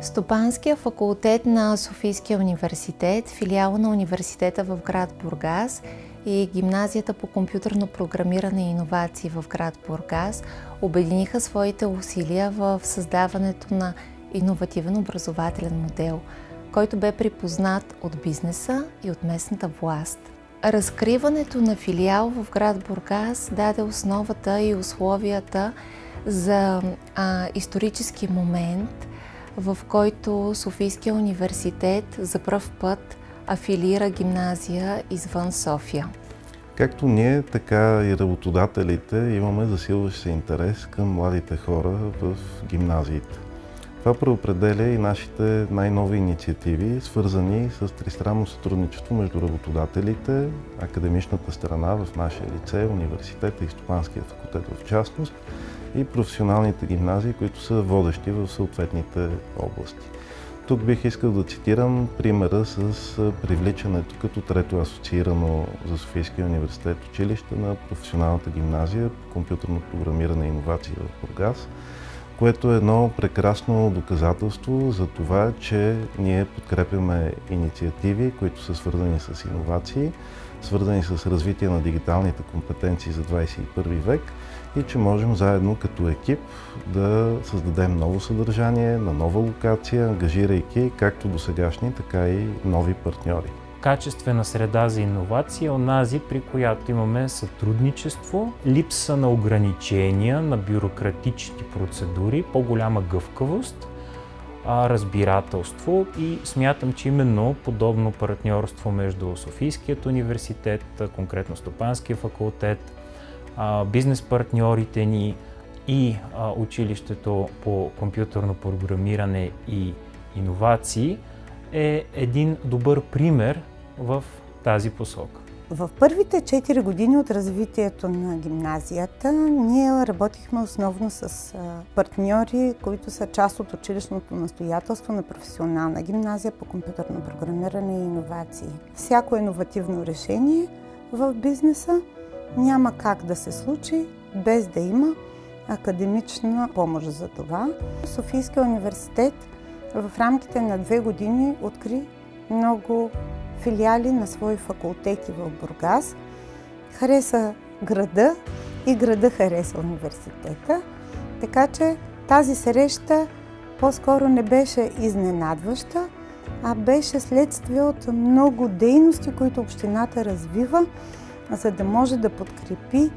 Стопанския факултет на Софийския университет, филиал на университета в град Бургас и Гимназията по компютърно програмиране и иновации в град Бургас обединиха своите усилия в създаването на иновативен образователен модел, който бе припознат от бизнеса и от местната власт. Разкриването на филиал в град Бургас даде основата и условията за исторически момент, в който Софийския университет за пръв път афилира гимназия извън София. Както ние, така и работодателите имаме засилващ се интерес към младите хора в гимназиите. Това преопределя и нашите най-нови инициативи, свързани с тристранно сътрудничество между работодателите, академичната страна в нашия лицей, университета и Стопанския факултет в частност, и професионалните гимназии, които са водещи в съответните области. Тук бих искал да цитирам примера с привличането като трето асоциирано за Софийския университет училище на професионалната гимназия по компютърно програмиране и иновации в Бургас, което е едно прекрасно доказателство за това, че ние подкрепяме инициативи, които са свързани с иновации, свързани с развитие на дигиталните компетенции за 21 век и че можем заедно като екип да създадем ново съдържание на нова локация, ангажирайки както досегашни, така и нови партньори. Качествена среда за иновация е онази, при която имаме сътрудничество, липса на ограничения, на бюрократични процедури, по-голяма гъвкавост, разбирателство и смятам, че именно подобно партньорство между Софийският университет, конкретно Стопанския факултет, бизнес партньорите ни и училището по компютърно програмиране и иновации е един добър пример в тази посока. В първите 4 години от развитието на гимназията ние работихме основно с партньори, които са част от училищното настоятелство на професионална гимназия по компютърно програмиране и иновации. Всяко иновативно решение в бизнеса няма как да се случи без да има академична помощ за това. Софийския университет в рамките на 2 години откри много филиали на свои факултети в Бургас. Хареса града и града хареса университета. Така че тази среща по-скоро не беше изненадваща, а беше следствие от много дейности, които общината развива, за да може да подкрепи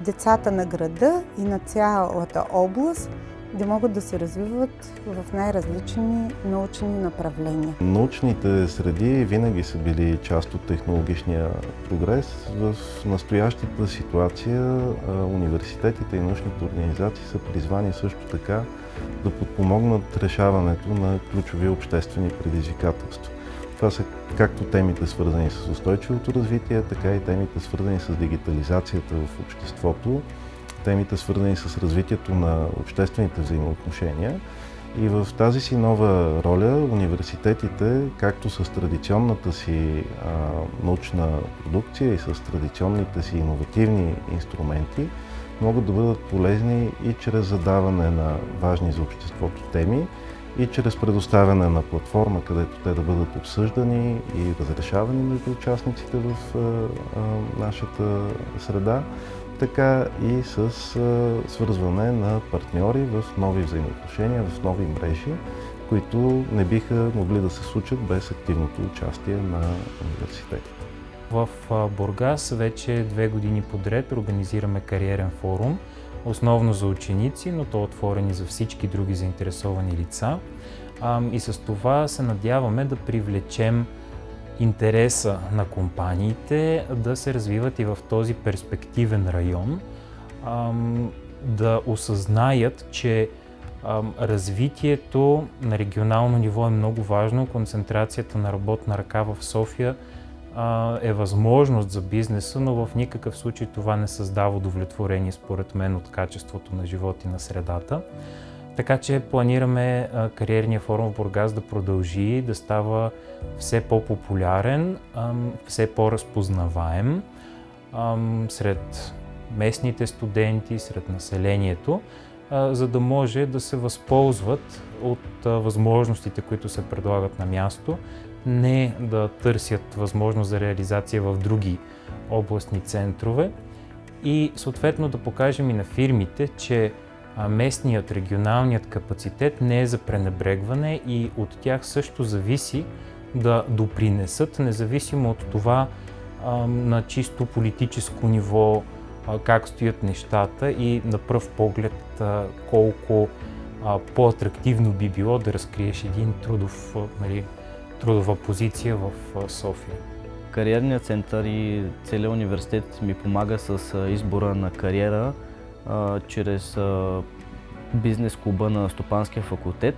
децата на града и на цялата област да могат да се развиват в най-различни научни направления. Научните среди винаги са били част от технологичния прогрес. В настоящата ситуация университетите и научните организации са призвани също така да подпомогнат решаването на ключови обществени предизвикателства. Това са както темите свързани с устойчивото развитие, така и темите свързани с дигитализацията в обществото, темите свързани с развитието на обществените взаимоотношения. И в тази си нова роля университетите, както с традиционната си научна продукция и с традиционните си иновативни инструменти, могат да бъдат полезни и чрез задаване на важни за обществото теми, и чрез предоставяне на платформа, където те да бъдат обсъждани и разрешавани между участниците в нашата среда, така и с свързване на партньори в нови взаимоотношения, в нови мрежи, които не биха могли да се случат без активното участие на университетите. В Бургас вече 2 години подред организираме кариерен форум, основно за ученици, но то е отворен и за всички други заинтересовани лица. И с това се надяваме да привлечем интереса на компаниите да се развиват и в този перспективен район, да осъзнаят, че развитието на регионално ниво е много важно. Концентрацията на работна ръка в София е възможност за бизнеса, но в никакъв случай това не създава удовлетворение, според мен, от качеството на живот и на средата. Така че планираме кариерния форум в Бургас да продължи, да става все по-популярен, все по-разпознаваем сред местните студенти, сред населението, за да може да се възползват от възможностите, които се предлагат на място, не да търсят възможност за реализация в други областни центрове и съответно да покажем и на фирмите, че местният, регионалният капацитет не е за пренебрегване и от тях също зависи да допринесат, независимо от това на чисто политическо ниво как стоят нещата и на пръв поглед колко по-атрактивно би било да разкриеш един трудова позиция в София. Кариерният център и целият университет ми помага с избора на кариера чрез бизнес клуба на Стопанския факултет,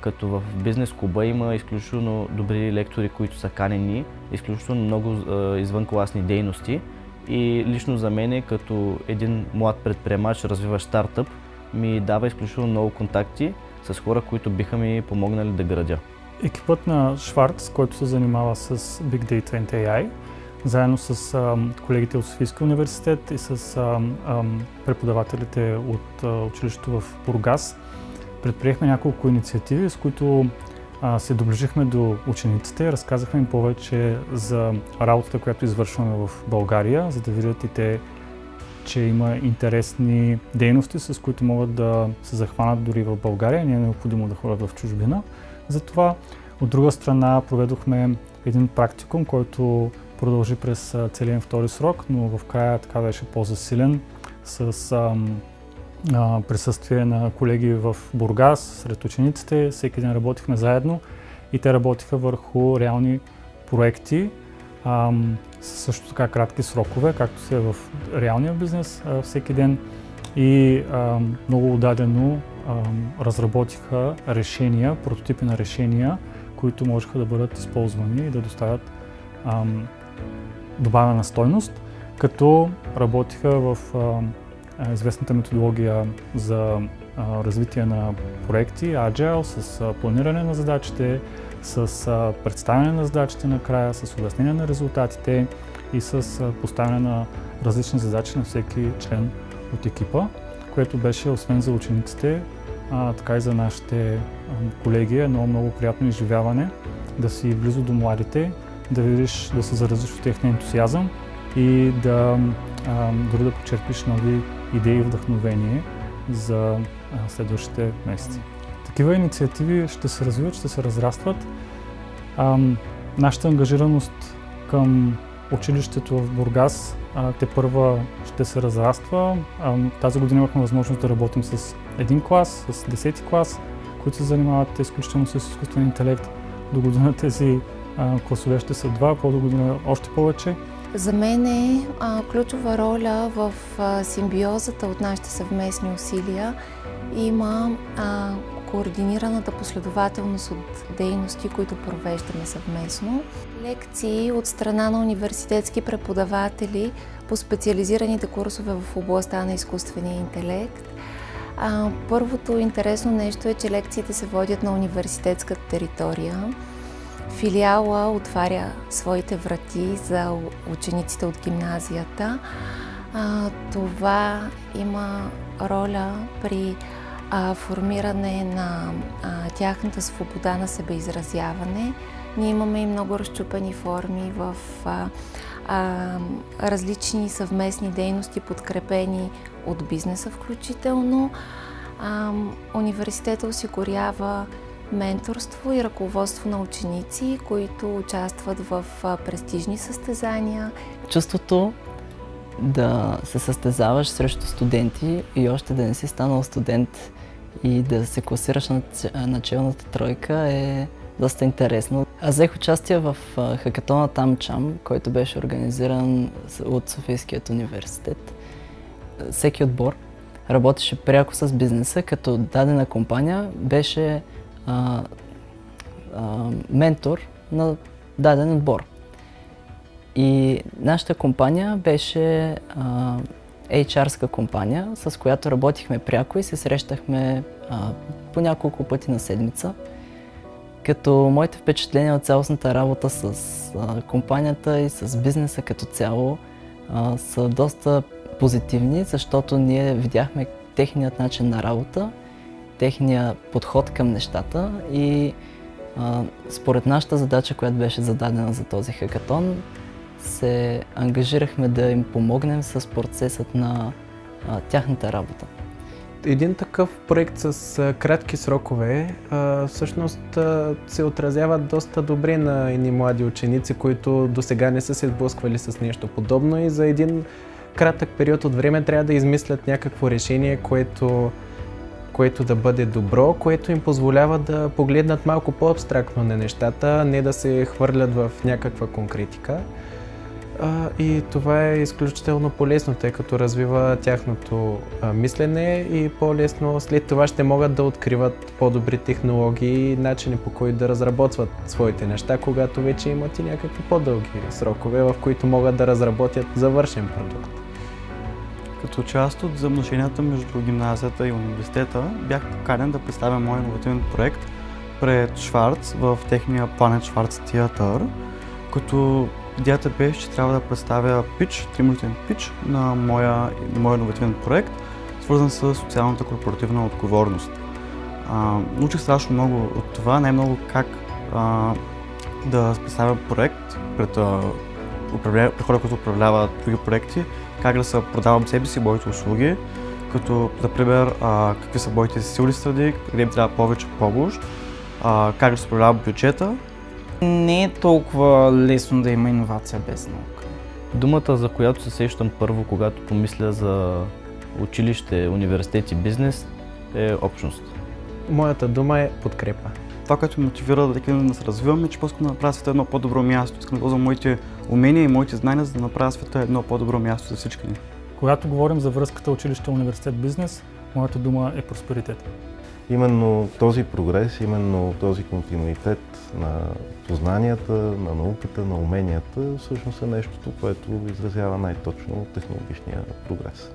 като в бизнес клуба има изключително добри лектори, които са канени, изключително много извънкласни дейности и лично за мен, като един млад предприемач, развиващ стартъп, ми дава изключително много контакти с хора, които биха ми помогнали да градя. Екипът на Шварц, който се занимава с Big Data and AI, заедно с колегите от Софийския университет и с преподавателите от училището в Бургас, предприехме няколко инициативи, с които се доближихме до учениците, разказахме им повече за работата, която извършваме в България, за да видят и те, че има интересни дейности, с които могат да се захванат дори в България, не е необходимо да ходят в чужбина. Затова от друга страна проведохме един практикум, който продължи през целия втори срок, но в края така беше по-засилен с присъствие на колеги в Бургас, сред учениците. Всеки ден работихме заедно и те работиха върху реални проекти, също така кратки срокове, както се е в реалния бизнес всеки ден и много отдадено разработиха решения, прототипи на решения, които можеха да бъдат използвани и да доставят добавена стойност, като работиха в известната методология за развитие на проекти, Agile, с планиране на задачите, с представяне на задачите накрая, с обяснение на резултатите и с поставяне на различни задачи на всеки член от екипа, което беше освен за учениците, така и за нашите колеги едно много приятно изживяване, да си близо до младите, да видиш, да се заразиш от техния ентусиазъм и да дори да почерпиш нови идеи и вдъхновение за следващите месеци. Такива инициативи ще се развиват, ще се разрастват. Нашата ангажираност към училището в Бургас тепърва ще се разраства. Тази година имахме възможност да работим с един клас, с 10-ти клас, които се занимават изключително с изкуствен интелект. До година тези класове ще са 2, по-до година още повече. За мен е ключова роля в симбиозата от нашите съвместни усилия. Има координираната последователност от дейности, които провеждаме съвместно. Лекции от страна на университетски преподаватели по специализираните курсове в областта на изкуствения интелект. Първото интересно нещо е, че лекциите се водят на университетската територия. Филиала отваря своите врати за учениците от гимназията. Това има роля при формиране на тяхната свобода на себеизразяване. Ние имаме и много разчупени форми в различни съвместни дейности, подкрепени от бизнеса включително. Университетът осигурява менторство и ръководство на ученици, които участват в престижни състезания. Чувството да се състезаваш срещу студенти и още да не си станал студент и да се класираш на началната тройка е доста интересно. Аз взех участие в хакатона Тамчам, който беше организиран от Софийският университет. Всеки отбор работеше пряко с бизнеса, като дадена компания беше ментор на даден отбор. И нашата компания беше HR-ска компания, с която работихме пряко и се срещахме по няколко пъти на седмица. Като моите впечатления от цялостната работа с компанията и с бизнеса като цяло са доста позитивни, защото ние видяхме техният начин на работа, техният подход към нещата и според нашата задача, която беше зададена за този хакатон, се ангажирахме да им помогнем с процесът на тяхната работа. Един такъв проект с кратки срокове всъщност се отразява доста добре на едни млади ученици, които досега не са се сблъсквали с нещо подобно и за един кратък период от време трябва да измислят някакво решение, което да бъде добро, което им позволява да погледнат малко по-абстрактно на нещата, не да се хвърлят в някаква конкретика. И това е изключително полезно, тъй като развива тяхното мислене и по-лесно след това ще могат да откриват по-добри технологии и начини, по които да разработват своите неща, когато вече имат и някакви по-дълги срокове, в които могат да разработят завършен продукт. Като част от взаимоотношенията между гимназията и университета бях поканен да представя мой иновативен проект пред Шварц в техния Planet Schwarz Theater, като идеята беше, че трябва да представя пич, 3-минутен пич на моя иновативен проект, свързан с социалната корпоративна отговорност. Научих страшно много от това, най-много как да представя проект пред хора, които управляват други проекти, как да се продавам себе си, моите услуги, като, например, какви са моите силни страни, къде им трябва повече помощ, как да се управлява бюджета. Не е толкова лесно да има иновация без наука. Думата, за която се сещам първо, когато помисля за училище, университет и бизнес, е общност. Моята дума е подкрепа. Това, което ме мотивира да се развивам, е, че искам да направя света едно по-добро място. Искам да използвам моите умения и моите знания, за да направя света едно по-добро място за всички ни. Когато говорим за връзката училище, университет, бизнес, моята дума е просперитет. Именно този прогрес, именно този континуитет на познанията, на науката, на уменията, всъщност е нещото, което изразява най-точно технологичния прогрес.